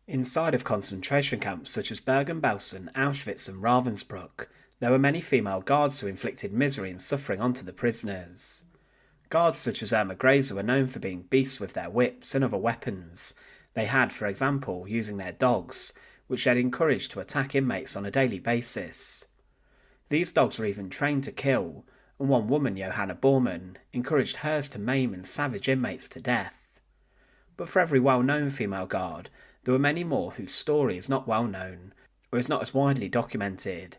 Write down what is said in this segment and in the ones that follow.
Inside of concentration camps such as Bergen-Belsen, Auschwitz and Ravensbruck, there were many female guards who inflicted misery and suffering onto the prisoners. Guards such as Irma Grazer were known for being beasts with their whips and other weapons. They had, for example, using their dogs, which they'd encouraged to attack inmates on a daily basis. These dogs were even trained to kill, and one woman, Johanna Bormann, encouraged hers to maim and savage inmates to death. But for every well-known female guard, there were many more whose story is not well known, or is not as widely documented.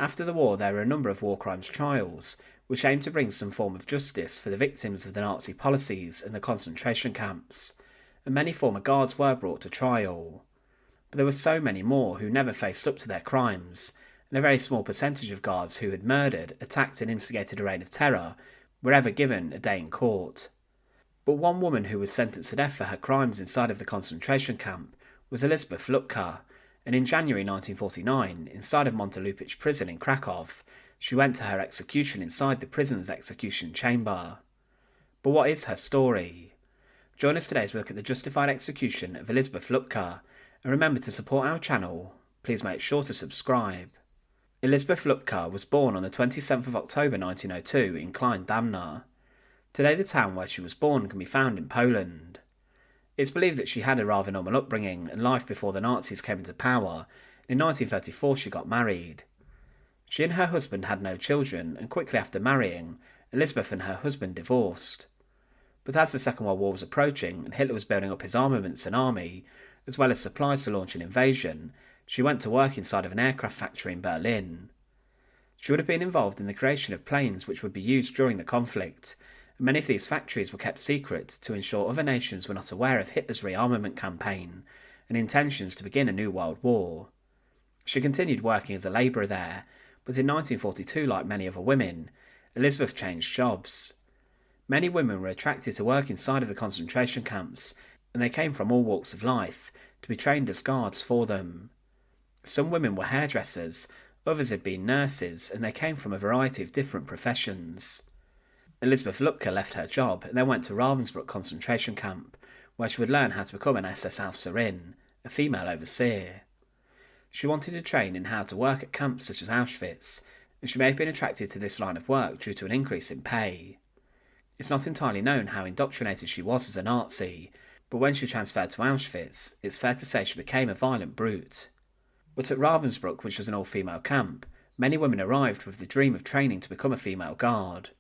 After the war, there were a number of war crimes trials, which aimed to bring some form of justice for the victims of the Nazi policies and the concentration camps, and many former guards were brought to trial. But there were so many more who never faced up to their crimes, and a very small percentage of guards who had murdered, attacked and instigated a reign of terror were ever given a day in court. But one woman who was sentenced to death for her crimes inside of the concentration camp was Elisabeth Lupka, and in January 1949, inside of Montelupich prison in Krakow, she went to her execution inside the prison's execution chamber. But what is her story? Join us today as we look at the justified execution of Elisabeth Lupka, and remember to support our channel. Please make sure to subscribe. Elisabeth Lupka was born on the 27th of October 1902 in Klein-Damnar. Today the town where she was born can be found in Poland. It's believed that she had a rather normal upbringing and life before the Nazis came into power. In 1934 she got married. She and her husband had no children, and quickly after marrying, Elisabeth and her husband divorced. But as the Second World War was approaching and Hitler was building up his armaments and army, as well as supplies to launch an invasion, she went to work inside of an aircraft factory in Berlin. She would have been involved in the creation of planes which would be used during the conflict, and many of these factories were kept secret to ensure other nations were not aware of Hitler's rearmament campaign and intentions to begin a new world war. She continued working as a labourer there, but in 1942, like many other women, Elisabeth changed jobs. Many women were attracted to work inside of the concentration camps, and they came from all walks of life to be trained as guards for them. Some women were hairdressers, others had been nurses, and they came from a variety of different professions. Elisabeth Lupka left her job and then went to Ravensbruck concentration camp, where she would learn how to become an SS Aufseherin, a female overseer. She wanted to train in how to work at camps such as Auschwitz, and she may have been attracted to this line of work due to an increase in pay. It's not entirely known how indoctrinated she was as a Nazi, but when she transferred to Auschwitz, it's fair to say she became a violent brute. But at Ravensbruck, which was an all-female camp, many women arrived with the dream of training to become a female guard.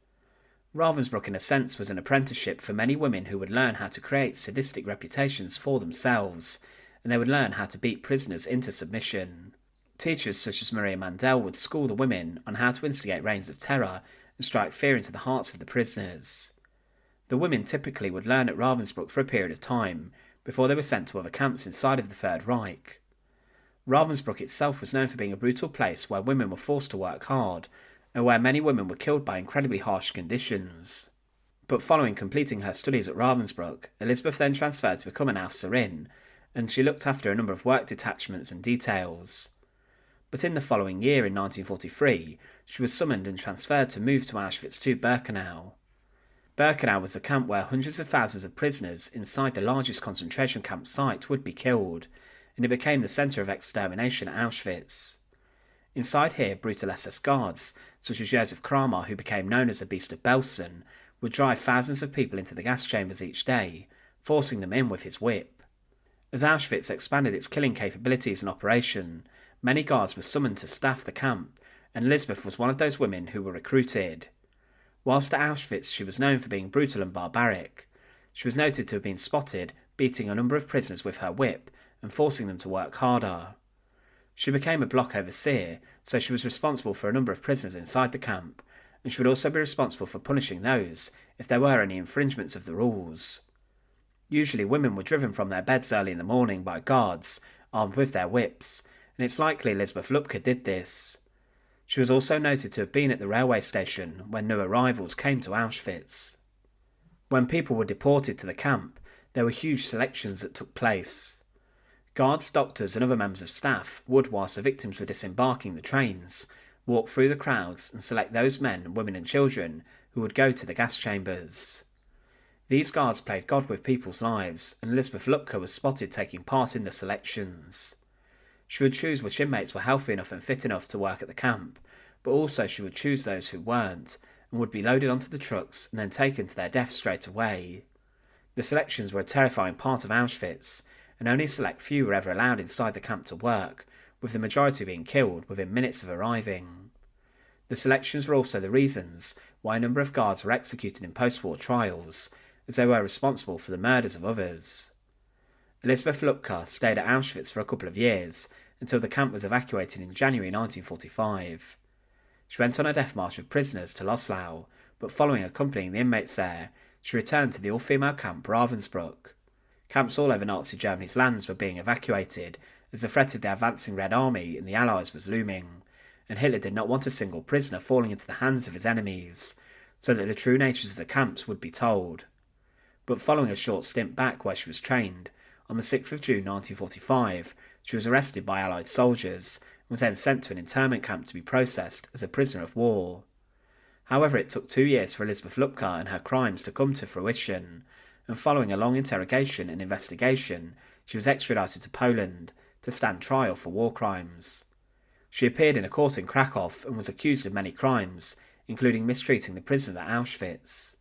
Ravensbruck in a sense was an apprenticeship for many women who would learn how to create sadistic reputations for themselves, and they would learn how to beat prisoners into submission. Teachers such as Maria Mandel would school the women on how to instigate reigns of terror and strike fear into the hearts of the prisoners. The women typically would learn at Ravensbruck for a period of time, before they were sent to other camps inside of the Third Reich. Ravensbruck itself was known for being a brutal place where women were forced to work hard, and where many women were killed by incredibly harsh conditions. But following completing her studies at Ravensbruck, Elisabeth then transferred to become an Aufseherin, and she looked after a number of work detachments and details. But in the following year, in 1943, she was summoned and transferred to move to Auschwitz Birkenau. Birkenau was a camp where hundreds of thousands of prisoners inside the largest concentration camp site would be killed, and it became the centre of extermination at Auschwitz. Inside here, brutal SS guards, such as Josef Kramer, who became known as the Beast of Belsen, would drive thousands of people into the gas chambers each day, forcing them in with his whip. As Auschwitz expanded its killing capabilities and operation, many guards were summoned to staff the camp, and Elisabeth was one of those women who were recruited. Whilst at Auschwitz she was known for being brutal and barbaric. She was noted to have been spotted beating a number of prisoners with her whip and forcing them to work harder. She became a block overseer, so she was responsible for a number of prisoners inside the camp, and she would also be responsible for punishing those if there were any infringements of the rules. Usually women were driven from their beds early in the morning by guards, armed with their whips, and it's likely Elisabeth Lupka did this. She was also noted to have been at the railway station when new arrivals came to Auschwitz. When people were deported to the camp, there were huge selections that took place. Guards, doctors and other members of staff would, whilst the victims were disembarking the trains, walk through the crowds and select those men, women and children who would go to the gas chambers. These guards played God with people's lives, and Elisabeth Lupka was spotted taking part in the selections. She would choose which inmates were healthy enough and fit enough to work at the camp, but also she would choose those who weren't, and would be loaded onto the trucks and then taken to their death straight away. The selections were a terrifying part of Auschwitz, and only a select few were ever allowed inside the camp to work, with the majority being killed within minutes of arriving. The selections were also the reasons why a number of guards were executed in post-war trials, as they were responsible for the murders of others. Elisabeth Lupka stayed at Auschwitz for a couple of years, until the camp was evacuated in January 1945. She went on a death march with prisoners to Loslau, but following accompanying the inmates there, she returned to the all-female camp Ravensbruck. Camps all over Nazi Germany's lands were being evacuated, as the threat of the advancing Red Army and the Allies was looming, and Hitler did not want a single prisoner falling into the hands of his enemies, so that the true natures of the camps would be told. But following a short stint back where she was trained, on the 6th of June 1945, she was arrested by Allied soldiers and was then sent to an internment camp to be processed as a prisoner of war. However, it took 2 years for Elisabeth Lupka and her crimes to come to fruition, and following a long interrogation and investigation, she was extradited to Poland to stand trial for war crimes. She appeared in a court in Krakow and was accused of many crimes, including mistreating the prisoners at Auschwitz.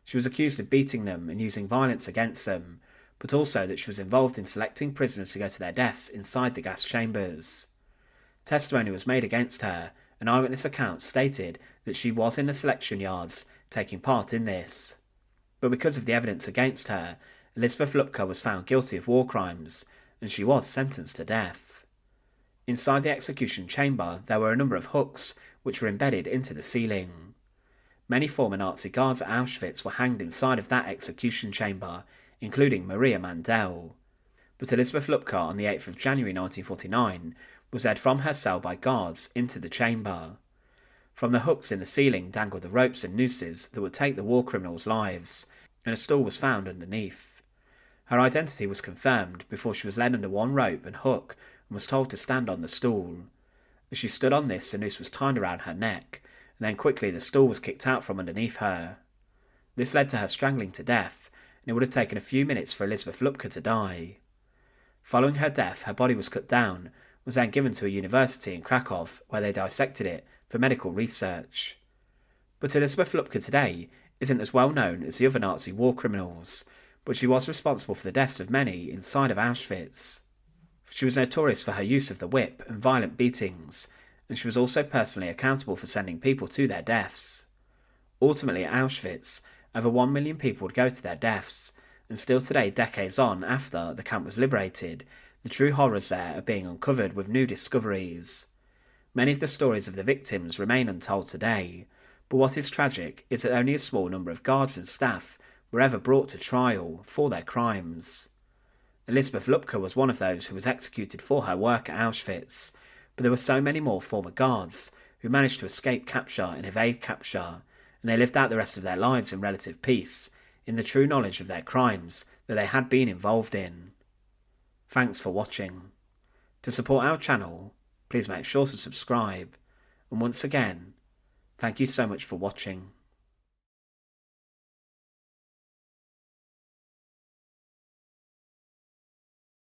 She was accused of beating them and using violence against them, but also that she was involved in selecting prisoners to go to their deaths inside the gas chambers. Testimony was made against her, and eyewitness accounts stated that she was in the selection yards taking part in this. But because of the evidence against her, Elisabeth Lupka was found guilty of war crimes, and she was sentenced to death. Inside the execution chamber there were a number of hooks which were embedded into the ceiling. Many former Nazi guards at Auschwitz were hanged inside of that execution chamber, including Maria Mandel. But Elisabeth Lupka on the 8th of January 1949 was led from her cell by guards into the chamber. From the hooks in the ceiling dangled the ropes and nooses that would take the war criminals' lives, and a stool was found underneath. Her identity was confirmed before she was led under one rope and hook and was told to stand on the stool. As she stood on this, a noose was tied around her neck, and then quickly the stool was kicked out from underneath her. This led to her strangling to death, and it would have taken a few minutes for Elisabeth Lupka to die. Following her death, her body was cut down and was then given to a university in Krakow, where they dissected it for medical research. But Elisabeth Lupka today isn't as well known as the other Nazi war criminals, but she was responsible for the deaths of many inside of Auschwitz. She was notorious for her use of the whip and violent beatings, and she was also personally accountable for sending people to their deaths. Ultimately at Auschwitz, over 1 million people would go to their deaths, and still today, decades on after the camp was liberated, the true horrors there are being uncovered with new discoveries. Many of the stories of the victims remain untold today, but what is tragic is that only a small number of guards and staff were ever brought to trial for their crimes. Elisabeth Lupka was one of those who was executed for her work at Auschwitz, but there were so many more former guards who managed to escape capture and evade capture, and they lived out the rest of their lives in relative peace, in the true knowledge of their crimes that they had been involved in. Thanks for watching. To support our channel, please make sure to subscribe, and once again, thank you so much for watching.